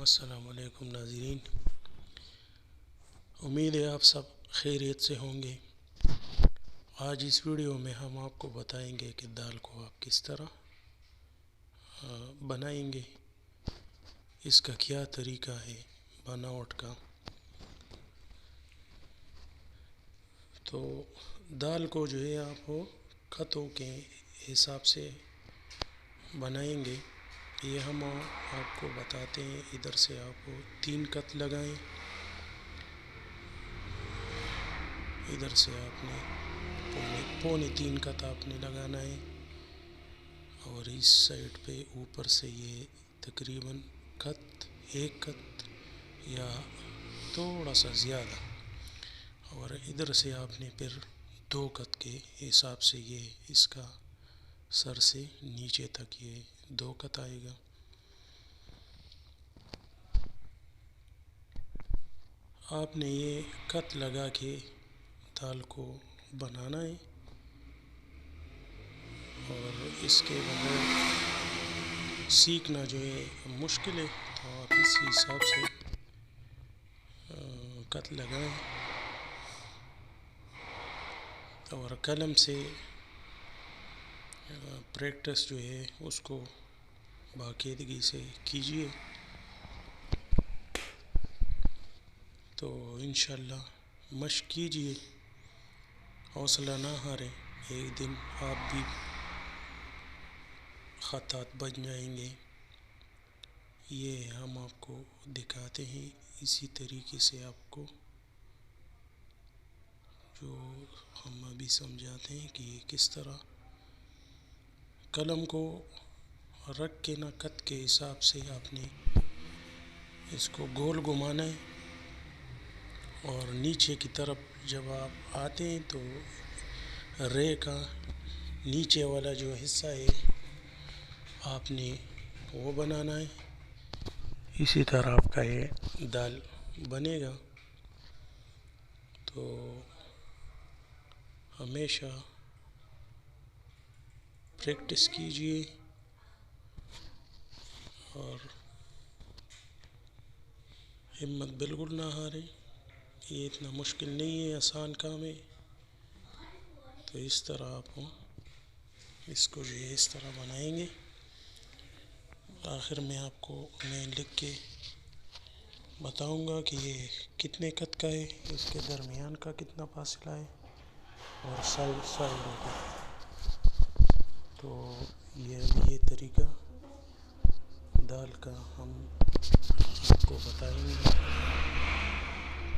السلام علیکم ناظرین، امید ہے آپ سب خیریت سے ہوں گے۔ آج اس ویڈیو میں ہم آپ کو بتائیں گے کہ دال کو آپ کس طرح بنائیں گے، اس کا کیا طریقہ ہے بناوٹ کا۔ تو دال کو جو ہے آپ خطوں کے حساب سے بنائیں گے۔ یہ ہم آپ کو بتاتے ہیں، ادھر سے آپ 3 خط لگائیں، ادھر سے آپ نے پونے 3 خط آپ نے لگانا ہے، اور اس سائڈ پہ اوپر سے یہ تقریباً ایک خط یا تھوڑا سا زیادہ، اور ادھر سے آپ نے پھر 2 خط کے حساب سے یہ اس کا سر سے نیچے تک یہ 2 خط آئے گا۔ آپ نے یہ خط لگا کے دال کو بنانا ہے، اور اس کے بغیر سیکھنا جو ہے مشکل ہے، تو آپ اسی حساب سے خط لگائیں اور قلم سے پریکٹس جو ہے اس کو باقاعدگی سے کیجیے، تو انشاءاللہ مشق کیجیے، حوصلہ نہ ہاریں، ایک دن آپ بھی خطاط بن جائیں گے۔ یہ ہم آپ کو دکھاتے ہیں، اسی طریقے سے آپ کو جو ہم ابھی سمجھاتے ہیں کہ یہ کس طرح قلم کو رکھ کے نہ خط کے حساب سے آپ نے اس کو گول گھمانا ہے، اور نیچے کی طرف جب آپ آتے ہیں تو رے کا نیچے والا جو حصہ ہے آپ نے وہ بنانا ہے۔ اسی طرح آپ کا یہ دال بنے گا، تو ہمیشہ پریکٹس کیجیے، اور ہمت بالکل نہ ہاریں۔ یہ اتنا مشکل نہیں ہے، آسان کام ہے۔ تو اس طرح آپ اس کو جو ہے اس طرح بنائیں گے۔ آخر میں آپ کو میں لکھ کے بتاؤں گا کہ یہ کتنے خط کا ہے، اس کے درمیان کا کتنا فاصلہ ہے، اور سائڈوں کا۔ تو یہ طریقہ دال کا ہم آپ کو بتائیں گے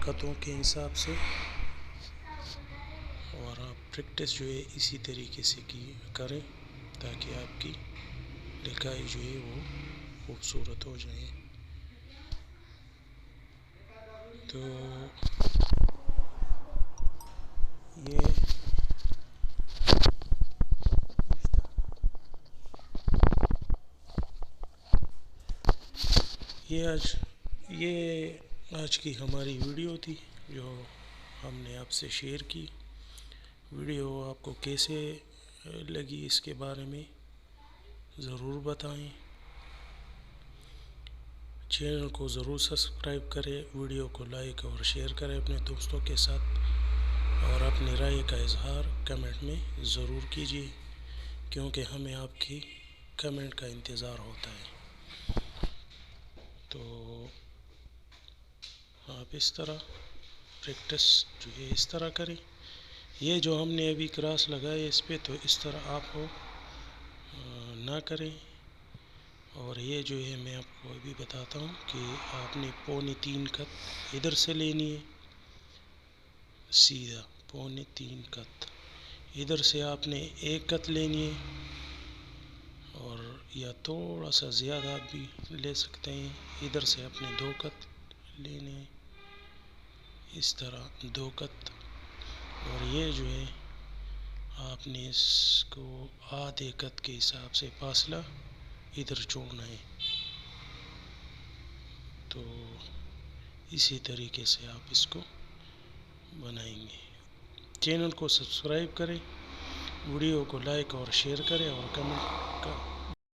خطوں کے حساب سے، اور آپ پریکٹس جو ہے اسی طریقے سے کریں تاکہ آپ کی لکھائی جو ہے وہ خوبصورت ہو جائے۔ تو یہ آج کی ہماری ویڈیو تھی جو ہم نے آپ سے شیئر کی۔ ویڈیو آپ کو کیسے لگی اس کے بارے میں ضرور بتائیں، چینل کو ضرور سبسکرائب کریں، ویڈیو کو لائک اور شیئر کریں اپنے دوستوں کے ساتھ، اور اپنی رائے کا اظہار کمنٹ میں ضرور کیجیے، کیونکہ ہمیں آپ کی کمنٹ کا انتظار ہوتا ہے۔ تو آپ اس طرح پریکٹس جو ہے اس طرح کریں۔ یہ جو ہم نے ابھی کراس لگائے اس پہ، تو اس طرح آپ نہ کریں، اور یہ جو ہے میں آپ کو ابھی بتاتا ہوں کہ آپ نے پونے 3 خط ادھر سے لینی ہے، سیدھا پونے 3 خط، ادھر سے آپ نے 1 خط لینی ہے، اور یا تھوڑا سا زیادہ آپ بھی لے سکتے ہیں، ادھر سے آپ نے 2 خط لینے ہیں، اس طرح 2 خط، اور یہ جو ہے آپ نے اس کو آدھے خط کے حساب سے فاصلہ ادھر چھوڑنا ہے۔ تو اسی طریقے سے آپ اس کو بنائیں گے۔ چینل کو سبسکرائب کریں، ویڈیو کو لائک اور شیئر کریں، اور کمنٹ